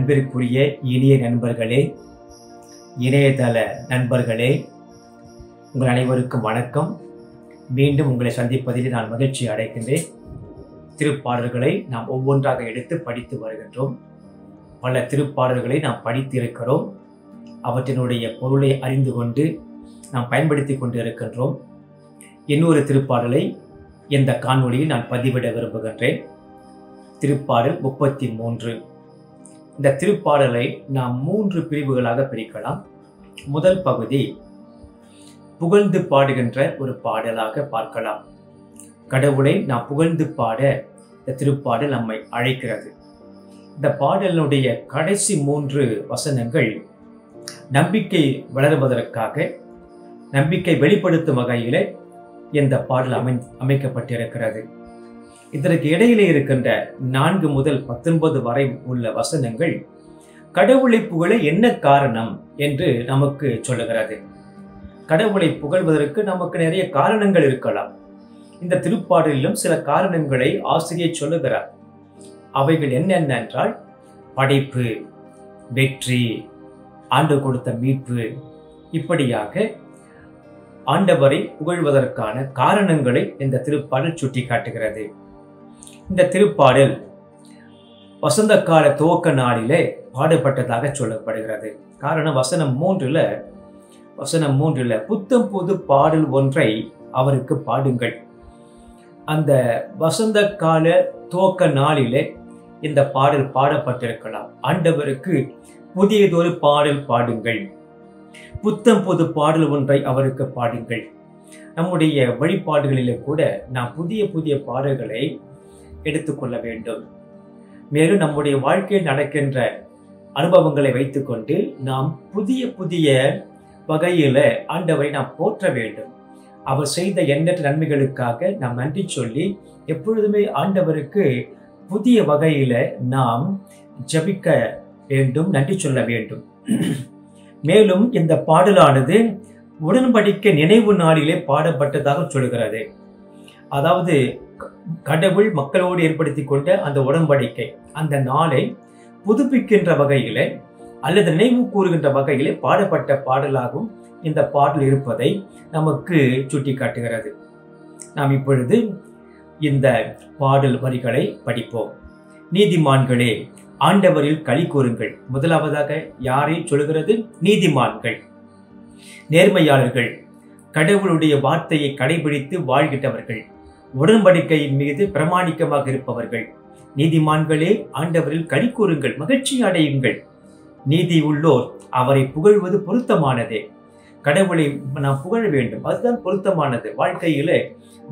அன்பிற்குரிய இனிய நண்பர்களே, இணையதள நண்பர்களே, உங்கள் அனைவருக்கும் வணக்கம். மீண்டும் உங்களை சந்திப்பதில் நான் மகிழ்ச்சி அடைகின்றேன். திருப்பாடல்களை நாம் ஒவ்வொன்றாக எடுத்து படித்து வருகின்றோம். பல திருப்பாடல்களை நாம் படித்திருக்கிறோம். அவற்றினுடைய பொருளை அறிந்து கொண்டு நாம் பயன்படுத்தி கொண்டு இருக்கின்றோம். இன்னொரு திருப்பாடலை இந்த காணொளியில் நான் பதிவிட விரும்புகின்றேன். திருப்பாடல் 33. இந்த திருப்பாடலை நாம் 3 பிரிவுகளாக பிரிக்கலாம். முதல் பகுதி புகழ்ந்து பாடுகின்ற ஒரு பாடலாக பார்க்கலாம். கடவுளை நாம் புகழ்ந்து பாட இந்த திருப்பாடல் நம்மை அழைக்கிறது. இந்த பாடலினுடைய கடைசி 3 வசனங்கள் நம்பிக்கை வளர்வதற்காக, நம்பிக்கை வெளிப்படுத்தும் வகையில் இந்த பாடல் அமைக்கப்பட்டிருக்கிறது. இதற்கு இடையிலே இருக்கின்ற 4 முதல் 19 வரை உள்ள வசனங்கள் கடவுளை புகழ என்ன காரணம் என்று நமக்கு சொல்லுகிறது. கடவுளை புகழ்வதற்கு நமக்கு நிறைய காரணங்கள் இருக்கலாம். இந்த திருப்பாடலிலும் சில காரணங்களை ஆசிரியர் சொல்லுகிறார். அவைகள் என்னென்ன என்றால் படைப்பு, வெற்றி, ஆண்டவர் கொடுத்த மீட்பு, இப்படியாக ஆண்டவரை புகழ்வதற்கான காரணங்களை இந்த திருப்பாடல் சுட்டி காட்டுகிறது. இந்த திருப்பாடல் வசந்த கால துவக்க நாளிலே பாடப்பட்டதாக சொல்லப்படுகிறது. காரணம் வசனம் 3 புத்தம் புது பாடல் ஒன்றை அவருக்கு பாடுங்கள். அந்த வசந்த கால துவக்க நாளிலே இந்த பாடல் பாடப்பட்டிருக்கலாம். ஆண்டவருக்கு புதியதொரு பாடல் பாடுங்கள், புத்தம் புது பாடல் ஒன்றை அவருக்கு பாடுங்கள். நம்முடைய வழிபாடுகளிலே கூட நாம் புதிய புதிய பாடல்களை எடுத்துக்கொள்ள வேண்டும். மேலும் நம்முடைய வாழ்க்கையில் நடக்கின்ற அனுபவங்களை வைத்துக்கொண்டு நாம் புதிய புதிய வகையில ஆண்டவரை நாம் போற்ற வேண்டும். அவர் செய்த எண்ணற்ற நன்மைகளுக்காக நாம் நன்றி சொல்லி எப்பொழுதுமே ஆண்டவருக்கு புதிய வகையில நாம் ஜெபிக்க வேண்டும், நன்றி சொல்ல வேண்டும். மேலும் இந்த பாடலானது உடன்படிக்கை நினைவு நாளிலே பாடப்பட்டதாக சொல்கிறது. அதாவது கடவுள் மக்களோடு ஏற்படுத்தி கொண்ட அந்த உடன்படிக்கை, அந்த நாளை புதுப்பிக்கின்ற வகையில அல்லது நினைவு கூறுகின்ற வகையிலே பாடப்பட்ட பாடலாகவும் இந்த பாடல் இருப்பதை நமக்கு சுட்டி காட்டுகிறது. நாம் இப்பொழுது இந்த பாடல் வரிகளை படிப்போம். நீதிமான்களே, ஆண்டவரில் களி கூறுங்கள். முதலாவதாக யாரை சொல்கிறது? நீதிமான்கள், நேர்மையாளர்கள், கடவுளுடைய வார்த்தையை கடைபிடித்து வாழ்கின்றவர்கள், உடன்படிக்கையின் மீது பிரமாணிக்கமாக இருப்பவர்கள். நீதிமான்களே, ஆண்டவரில் களி கூறுங்கள், மகிழ்ச்சி அடையுங்கள். நீதி உள்ளோர் அவரை புகழ்வது பொருத்தமானதே. கடவுளை நாம் புகழ வேண்டும், அதுதான் பொருத்தமானது. வாழ்க்கையில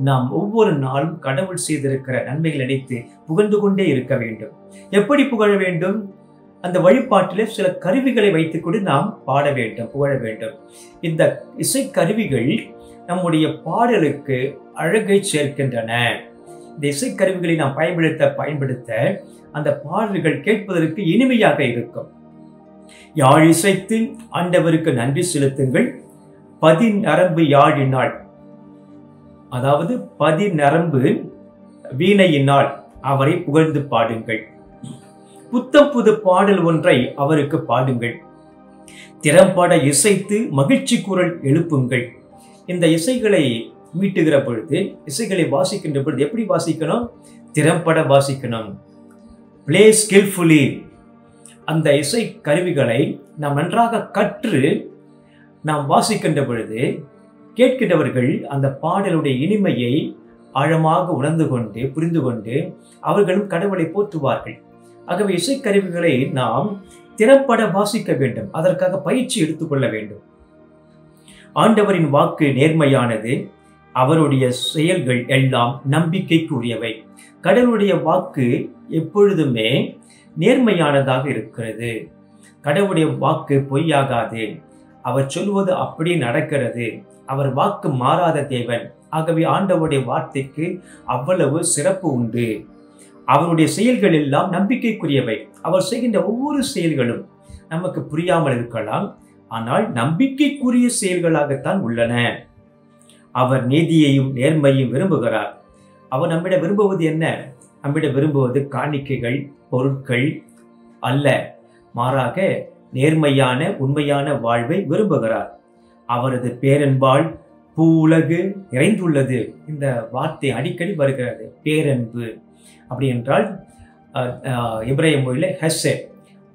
நாம் ஒவ்வொரு நாளும் கடவுள் செய்திருக்கிற நன்மைகள் நினைத்து புகழ்ந்து கொண்டே இருக்க வேண்டும். எப்படி புகழ வேண்டும்? அந்த வழிபாட்டிலே சில கருவிகளை வைத்துக்கொண்டு நாம் பாட வேண்டும், புகழ வேண்டும். இந்த இசை கருவிகள் நம்முடைய பாடலுக்கு அழகை சேர்க்கின்றன. இந்த இசைக்கருவிகளை நாம் பயன்படுத்த அந்த பாடல்கள் கேட்பதற்கு இனிமையாக இருக்கும். யாழ் இசைத்து ஆண்டவருக்கு நன்றி செலுத்துங்கள், 10 நரம்பு யாழினால், அதாவது 10 நரம்பு வீணையினால் அவரை புகழ்ந்து பாடுங்கள். புத்தம் புது பாடல் ஒன்றை அவருக்கு பாடுங்கள். திறம்பட இசைத்து மகிழ்ச்சி குரல் எழுப்புங்கள். இந்த இசைகளை மீட்டுகிற பொழுது, இசைகளை வாசிக்கின்ற பொழுது எப்படி வாசிக்கணும்? திறம்பட வாசிக்கணும். பிளே ஸ்கில்ஃபுல்லி. அந்த இசை கருவிகளை நாம் நன்றாக கற்று நாம் வாசிக்கின்ற பொழுது கேட்கின்றவர்கள் அந்த பாடலுடைய இனிமையை ஆழமாக உணர்ந்து கொண்டு புரிந்து கொண்டு அவர்களும் கடவுளை போற்றுவார்கள். ஆகவே இசைக்கருவிகளை நாம் திறம்பட வாசிக்க வேண்டும். அதற்காக பயிற்சி எடுத்துக்கொள்ள வேண்டும். ஆண்டவரின் வாக்கு நேர்மையானது, அவருடைய செயல்கள் எல்லாம் நம்பிக்கைக்குரியவை. கடவுளுடைய வாக்கு எப்பொழுதுமே நேர்மையானதாக இருக்கிறது. கடவுளுடைய வாக்கு பொய்யாகாது. அவர் சொல்வது அப்படி நடக்கிறது. அவர் வாக்கு மாறாத தேவன். ஆகவே ஆண்டவருடைய வார்த்தைக்கு அவ்வளவு சிறப்பு உண்டு. அவருடைய செயல்கள் எல்லாம் நம்பிக்கைக்குரியவை. அவர் செய்கின்ற ஒவ்வொரு செயல்களும் நமக்கு புரியாமல் இருக்கலாம், ஆனால் நம்பிக்கைக்குரிய செயல்களாகத்தான் உள்ளன. அவர் நீதியையும் நேர்மையும் விரும்புகிறார். அவர் நம்மிடம் விரும்புவது என்ன? நம்மிடம் விரும்புவது காணிக்கைகள், பொருட்கள் அல்ல. மாறாக நேர்மையான உண்மையான வாழ்வை விரும்புகிறார். அவரது பேரன்பால் பூவுலகு நிறைந்துள்ளது. இந்த வார்த்தை அடிக்கடி வருகிறது, பேரன்பு. அப்படி என்றால் எபிரேய மொழியில ஹெசெட்,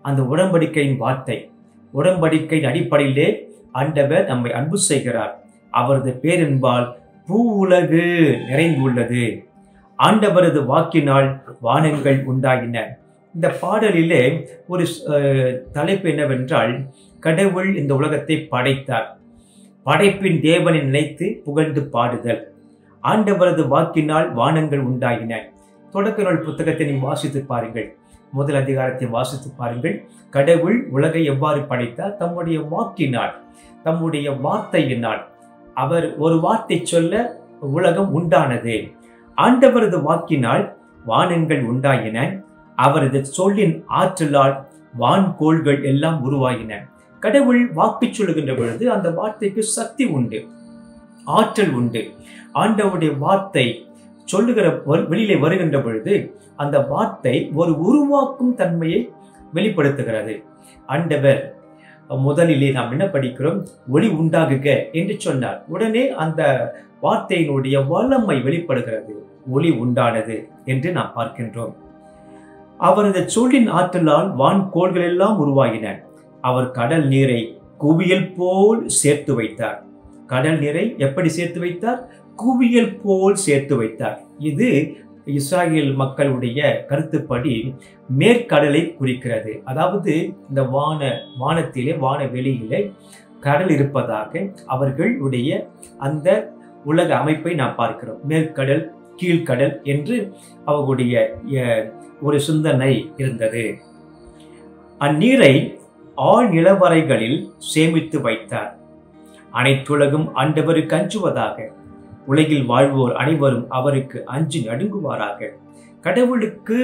அந்த உடன்படிக்கையின் வார்த்தை. உடன்படிக்கையின் அடிப்படையிலே ஆண்டவர் நம்மை அன்பு செய்கிறார். அவரது பேரன்பால் பூவுலகு நிறைந்துள்ளது. ஆண்டவரது வாக்கினால் வானங்கள் உண்டாகின. இந்த பாடலிலே ஒரு தலைப்பு என்னவென்றால், கடவுள் இந்த உலகத்தை படைத்தார். படைப்பின் தேவனை நினைத்து புகழ்ந்து பாடுதல். ஆண்டவரது வாக்கினால் வானங்கள் உண்டாகின. தொடக்க நூல் புத்தகத்தை நீ வாசித்து பாருங்கள், முதல் அதிகாரத்தை வாசித்து பாருங்கள். கடவுள் உலகை எவ்வாறு படைத்தார்? தம்முடைய வாக்கினால், தம்முடைய வார்த்தையினால். அவர் ஒரு வார்த்தை சொல்ல உலகம் உண்டானது. ஆண்டவரது வாக்கினால் வானங்கள் உண்டாயின. அவரது சொல்லின் ஆற்றலால் வான்கோள்கள் எல்லாம் உருவாகின. கடவுள் வாக்கு சொல்லுகின்ற பொழுது அந்த வார்த்தைக்கு சக்தி உண்டு, ஆற்றல் உண்டு. ஆண்டவருடைய வார்த்தை சொல்லுகிற வெளியிலே வருகின்ற பொழுது அந்த வார்த்தை ஒரு உருவாக்கும் தன்மையை வெளிப்படுத்துகிறது. ஆண்டவர் முதலிலே நாம் என்ன படிக்கிறோம்? ஒளி உண்டாகுக என்று சொன்னார். உடனே அந்த வார்த்தையினுடைய வல்லமை வெளிப்படுகிறது. ஒளி உண்டானது என்று நாம் பார்க்கின்றோம். அவரது சொல்லின் ஆற்றலால் வான்கோள்கள் எல்லாம் உருவாகின. அவர் கடல் நீரை குவியல் போல் சேர்த்து வைத்தார். கடல் நீரை எப்படி சேர்த்து வைத்தார்? குவியல் போல் சேர்த்து வைத்தார். இது இஸ்ராயேல் மக்களுடைய கருத்துப்படி மேற்கடலை குறிக்கிறது. அதாவது இந்த வானத்திலே வானவெளியிலே கடல் இருப்பதாக அவர்களுடைய அந்த உலக அமைப்பை நாம் பார்க்கிறோம். மேற்கடல், கீழ்கடல் என்று அவர்களுடைய ஒரு சிந்தனை இருந்தது. அந்நீரை ஆழ் நிலவரைகளில் சேமித்து வைத்தார். அனைத்துலகும் ஆண்டவருக்கு அஞ்சுவதாக. உலகில் வாழ்வோர் அனைவரும் அவருக்கு அஞ்சி நடுங்குவாராக. கடவுளுக்கு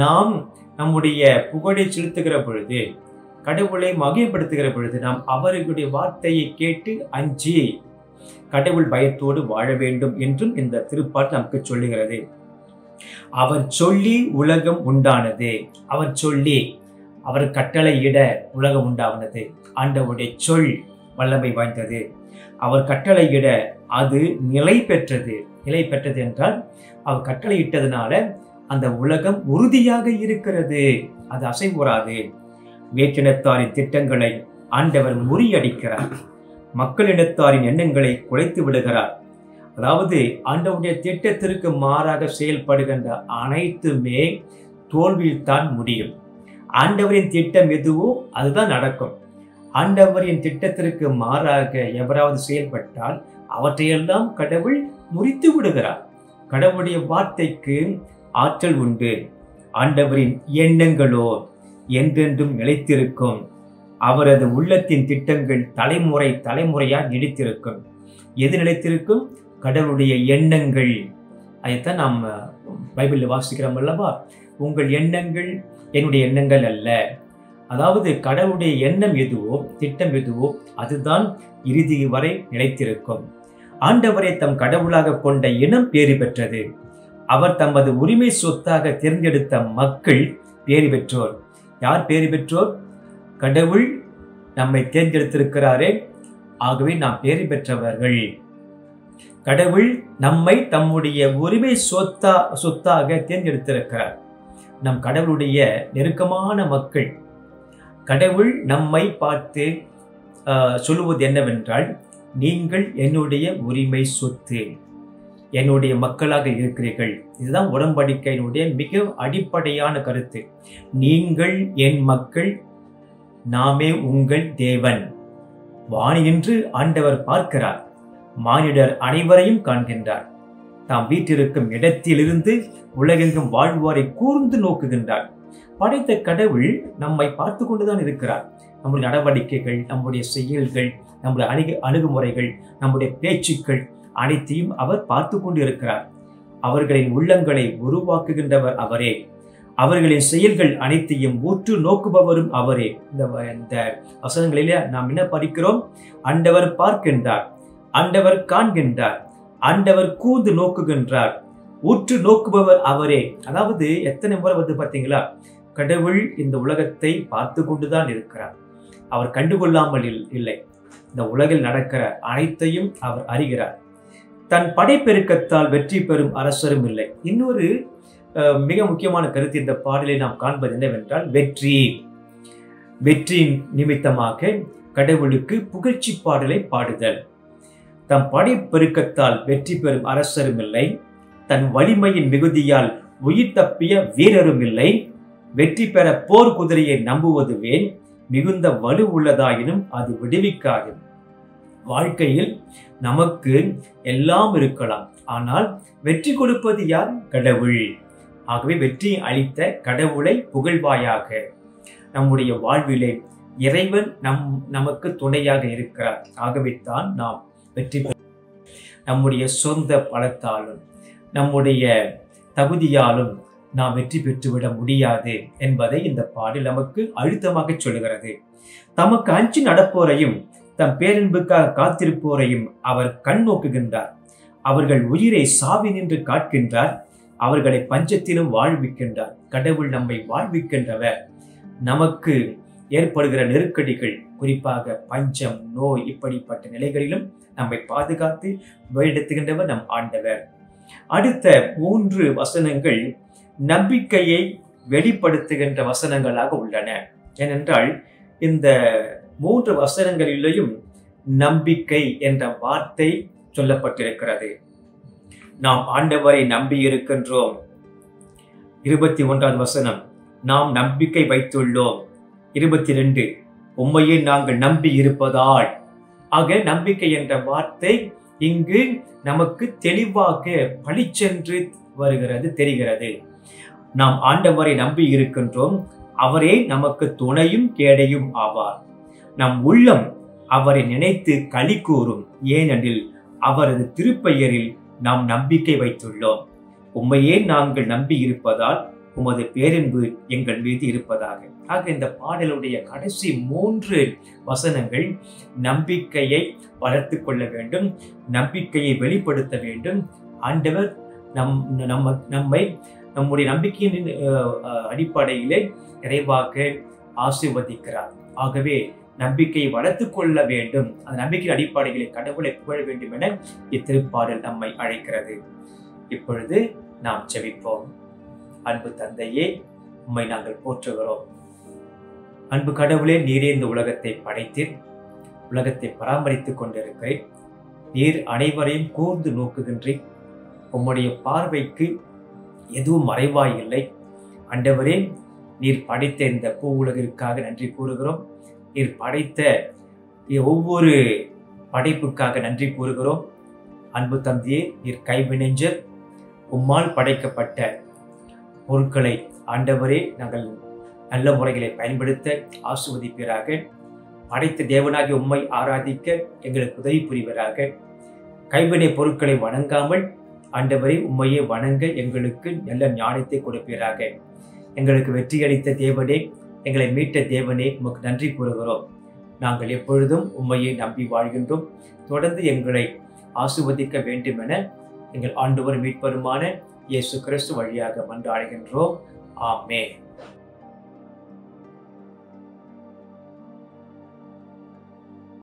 நாம் நம்முடைய புகழை செலுத்துகிற பொழுது, கடவுளை மகிமைப்படுத்துகிற பொழுது நாம் அவர்களுடைய வார்த்தையை கேட்டு அஞ்சி கடவுள் பயத்தோடு வாழ வேண்டும் என்றும் இந்த திருப்பாட்டு நமக்கு சொல்லுகிறது. அவர் சொல்லி உலகம் உண்டானது. அவர் சொல்லி, அவர் கட்டளையிட உலகம் உண்டானது. ஆண்டவருடைய சொல் வல்லமை வாய்ந்தது. அவர் கட்டளையிட அது நிலை பெற்றது. நிலை பெற்றது என்றால் அவர் கட்டளையிட்டதுனால அந்த உலகம் உறுதியாக இருக்கிறது, அது அசைவுறாது. வேற்றினத்தாரின் திட்டங்களை ஆண்டவர் முறியடிக்கிறார். மக்களினத்தாரின் எண்ணங்களை குலைத்து விடுகிறார். அதாவது ஆண்டவருடைய திட்டத்திற்கு மாறாக செயல்படுகின்ற அனைத்துமே தோல்வியில் தான் முடியும். ஆண்டவரின் திட்டம் எதுவோ அதுதான் நடக்கும். ஆண்டவரின் திட்டத்திற்கு மாறாக எவராவது செயல்பட்டால் அவற்றையெல்லாம் கடவுள் முறித்து விடுகிறார். கடவுளுடைய வார்த்தைக்கு ஆற்றல் உண்டு. ஆண்டவரின் எண்ணங்களோ என்றென்றும் நிலைத்திருக்கும். அவரது உள்ளத்தின் திட்டங்கள் தலைமுறை தலைமுறையாக நீடித்திருக்கும். எது நிலைத்திருக்கும்? கடவுளுடைய எண்ணங்கள். அதைத்தான் நாம் பைபிளில் வாசிக்கிறோம் அல்லவா? உங்கள் எண்ணங்கள் என்னுடைய எண்ணங்கள் அல்ல. அதாவது கடவுளுடைய எண்ணம் எதுவோ, திட்டம் எதுவோ அதுதான் இறுதி வரை நிலைத்திருக்கும். ஆண்டவரை தம் கடவுளாக கொண்ட இனம் பேறு பெற்றது. அவர் தமது உரிமை சொத்தாக தேர்ந்தெடுத்த மக்கள் பேறு பெற்றோர். யார் பேறு பெற்றோர்? கடவுள் நம்மை தேர்ந்தெடுத்திருக்கிறாரே, ஆகவே நாம் பேறு பெற்றவர்கள். கடவுள் நம்மை தம்முடைய உரிமை சொத்தாக தேர்ந்தெடுத்திருக்கிறார். நம் கடவுளுடைய நெருக்கமான மக்கள். கடவுள் நம்மை பார்த்து சொல்லுவது என்னவென்றால், நீங்கள் என்னுடைய உரிமை சொத்து, என்னுடைய மக்களாக இருக்கிறீர்கள். இதுதான் உடன்படிக்கையினுடைய மிக அடிப்படையான கருத்து. நீங்கள் என் மக்கள், நாமே உங்கள் தேவன். வானின்று ஆண்டவர் பார்க்கிறார், மானிடர் அனைவரையும் காண்கின்றார். தாம் வீற்றிருக்கும் இடத்திலிருந்து உலகெங்கும் வாழ்வாரை கூர்ந்து நோக்குகின்றார். படைத்த கடவுள் நம்மை பார்த்து கொண்டுதான் இருக்கிறார். நம்முடைய நடவடிக்கைகள், நம்முடைய செயல்கள், நம்முடைய அணுகுமுறைகள், நம்முடைய பேச்சுக்கள் அனைத்தையும் அவர் பார்த்து கொண்டு இருக்கிறார். அவர்களின் உள்ளங்களை உருவாக்குகின்றவர் அவரே. அவர்களின் செயல்கள் அனைத்தையும் ஊற்று நோக்குபவரும் அவரே. இந்த வசனங்களிலே நாம் என்ன படிக்கிறோம்? ஆண்டவர் பார்க்கின்றார், ஆண்டவர் காண்கின்றார், ஆண்டவர் கூர்ந்து நோக்குகின்றார், ஊற்று நோக்குபவர் அவரே. அதாவது எத்தனை முறை வந்து பார்த்தீங்களா? கடவுள் இந்த உலகத்தை பார்த்து கொண்டுதான் இருக்கிறார். அவர் கண்டுகொள்ளாமல் இல்லை. இந்த உலகில் நடக்கிற அனைத்தையும் அவர் அறிகிறார். தன் படைப்பெருக்கத்தால் வெற்றி பெறும் அரசரும் இல்லை. இன்னொரு மிக முக்கியமான கருத்து இந்த பாடலை நாம் காண்பது என்னவென்றால், வெற்றியின் நிமித்தமாக கடவுளுக்கு புகழ்ச்சி பாடலை பாடுதல். தம் படைப்பெருக்கத்தால் வெற்றி பெறும் அரசரும் இல்லை, தன் வலிமையின் மிகுதியால் உயிர் தப்பிய வீரரும் இல்லை. வெற்றி பெற போர் குதிரையை நம்புவது வேன், மிகுந்த வலு உள்ளதாயினும் அது விடுவிக்காது. வாழ்க்கையில் நமக்கு எல்லாம் இருக்கலாம், ஆனால் வெற்றி கொடுப்பது யார்? கடவுள். ஆகவே வெற்றியை அளித்த கடவுளை புகழ்வாயாக. நம்முடைய வாழ்விலே இறைவன் நமக்கு துணையாக இருக்கிறார். ஆகவே தான் நாம் வெற்றி பெற, நம்முடைய சொந்த பலத்தாலும் நம்முடைய தகுதியாலும் நாம் வெற்றி பெற்றுவிட முடியாது என்பதை இந்த பாடல் நமக்கு அழுத்தமாக சொல்லுகிறது. தமக்கு அஞ்சி நடப்போரையும் தம் பேரன்புக்காக காத்திருப்போரையும் அவர் கண் நோக்குகின்றார். அவர்கள் உயிரை சாவி நின்று காக்கின்றார். அவர்களை பஞ்சத்திலும் வாழ்விக்கின்றார். கடவுள் நம்மை வாழ்விக்கின்றவர். நமக்கு ஏற்படுகிற நெருக்கடிகள், குறிப்பாக பஞ்சம், நோய், இப்படிப்பட்ட நிலைகளிலும் நம்மை பாதுகாத்து வழிநடத்துகின்றவர் நம் ஆண்டவர். அடுத்த 3 வசனங்கள் நம்பிக்கையை வெளிப்படுத்துகின்ற வசனங்களாக உள்ளன. ஏனென்றால் இந்த 3 வசனங்களிலேயும் நம்பிக்கை என்ற வார்த்தை சொல்லப்பட்டிருக்கிறது. நாம் ஆண்டவரை நம்பி இருக்கின்றோம். 21வது வசனம், நாம் நம்பிக்கை வைத்துள்ளோம். 22, உம்மையே நாங்கள் நம்பி இருப்பதால். ஆக நம்பிக்கை என்ற வார்த்தை இங்கு நமக்கு தெளிவாக பளிச்சென்று வருகிறது, தெரிகிறது. நாம் ஆண்டவரை நம்பி இருக்கின்றோம். அவரே நமக்கு துணையும் கேடையும் ஆவார். நம் உள்ளம் அவரை நினைத்து களி கூறும், ஏனெனில் அவரது திருப்பெயரில் நாம் நம்பிக்கை வைத்துள்ளோம். உம்மையே நாங்கள் நம்பி இருப்பதால் உமது பேரன்பு எங்கள் மீது இருப்பதாக. ஆக இந்த பாடலுடைய கடைசி 3 வசனங்கள் நம்பிக்கையை வளர்த்து கொள்ள வேண்டும், நம்பிக்கையை வெளிப்படுத்த வேண்டும். ஆண்டவர் நம்மை நம்முடைய நம்பிக்கையின் அடிப்படையிலே நிறைவாக ஆசீர்வதிக்கிறார். ஆகவே நம்பிக்கையை வளர்த்து கொள்ள வேண்டும். அந்த நம்பிக்கையின் அடிப்படைகளை கடவுளை புகழ வேண்டும் என இத்திருப்பாடல் நம்மை அழைக்கிறது. இப்பொழுது நாம் ஜெபிப்போம். அன்பு தந்தையே, உம்மை நாங்கள் போற்றுகிறோம். அன்பு கடவுளே, நீரே இந்த உலகத்தை படைத்தீர், உலகத்தை பராமரித்துக் கொண்டிருக்கிறேன். நீர் அனைவரையும் கூர்ந்து நோக்குகின்றேன். உம்முடைய பார்வைக்கு எதுவும் மறைவாய் இல்லை. ஆண்டவரே, நீர் படைத்த இந்த பூ உலகிற்காக நன்றி கூறுகிறோம். நீர் படைத்த ஒவ்வொரு படைப்புக்காக நன்றி கூறுகிறோம். அன்பு தந்தையே, நீர் கைவினைஞர். உம்மால் படைக்கப்பட்ட பொருட்களை ஆண்டவரே நாங்கள் நல்ல முறைகளை பயன்படுத்த ஆசீர்வதிப்பீராக. படைத்த தேவனாகி உம்மை ஆராதிக்க எங்களுக்கு உதவி புரிவராக. கைவினை பொருட்களை வணங்காமல் ஆண்டவரை உம்மையே வணங்க எங்களுக்கு நல்ல ஞானத்தை கொடுப்பீராக. எங்களுக்கு வெற்றியளித்த தேவனே, எங்களை மீட்ட தேவனே, உமக்கு நன்றி கூறுகிறோம். நாங்கள் எப்பொழுதும் உம்மையை நம்பி வாழ்கின்றோம். தொடர்ந்து எங்களை ஆசீர்வதிக்க வேண்டும் என எங்கள் ஆண்டவர் மீட்பருமான இயேசு கிறிஸ்து வழியாக மன்றாடுகின்றோம். ஆமென்.